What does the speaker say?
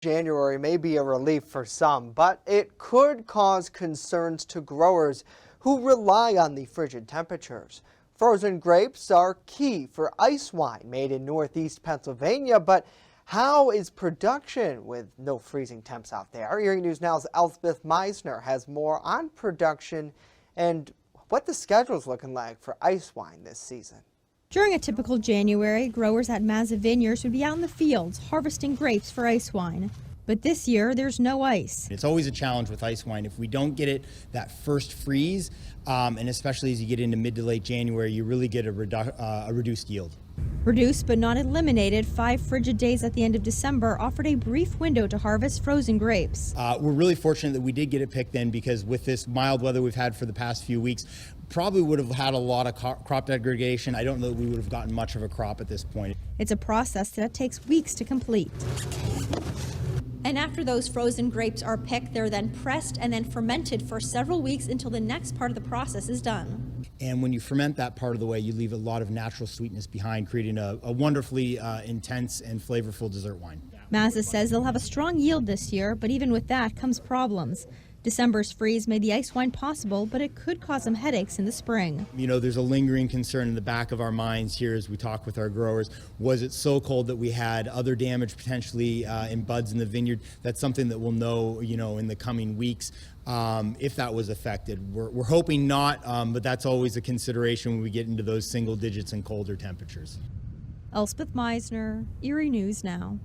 January may be a relief for some, but it could cause concerns to growers who rely on the frigid temperatures. Frozen grapes are key for ice wine made in northeast Pennsylvania, but how is production with no freezing temps out there? WNY News Now's Elspeth Meisner has more on production and what the schedule's looking like for ice wine this season. During a typical January, growers at Mazza Vineyards would be out in the fields harvesting grapes for ice wine. But this year, there's no ice. It's always a challenge with ice wine. If we don't get it that first freeze, and especially as you get into mid to late January, you really get a reduced yield. Reduced but not eliminated, 5 frigid days at the end of December offered a brief window to harvest frozen grapes. We're really fortunate that we did get it picked then, because with this mild weather we've had for the past few weeks, probably would have had a lot of crop degradation. I don't know that we would have gotten much of a crop at this point. It's a process that takes weeks to complete. And after those frozen grapes are picked, they're then pressed and then fermented for several weeks until the next part of the process is done. And when you ferment that part of the way, you leave a lot of natural sweetness behind, creating a wonderfully intense and flavorful dessert wine. Mazza says they'll have a strong yield this year, but even with that comes problems. December's freeze made the ice wine possible, but it could cause some headaches in the spring. You know, there's a lingering concern in the back of our minds here as we talk with our growers. Was it so cold that we had other damage potentially in buds in the vineyard? That's something that we'll know, in the coming weeks if that was affected. We're hoping not, but that's always a consideration when we get into those single digits and colder temperatures. Elspeth Meisner, WNY News Now.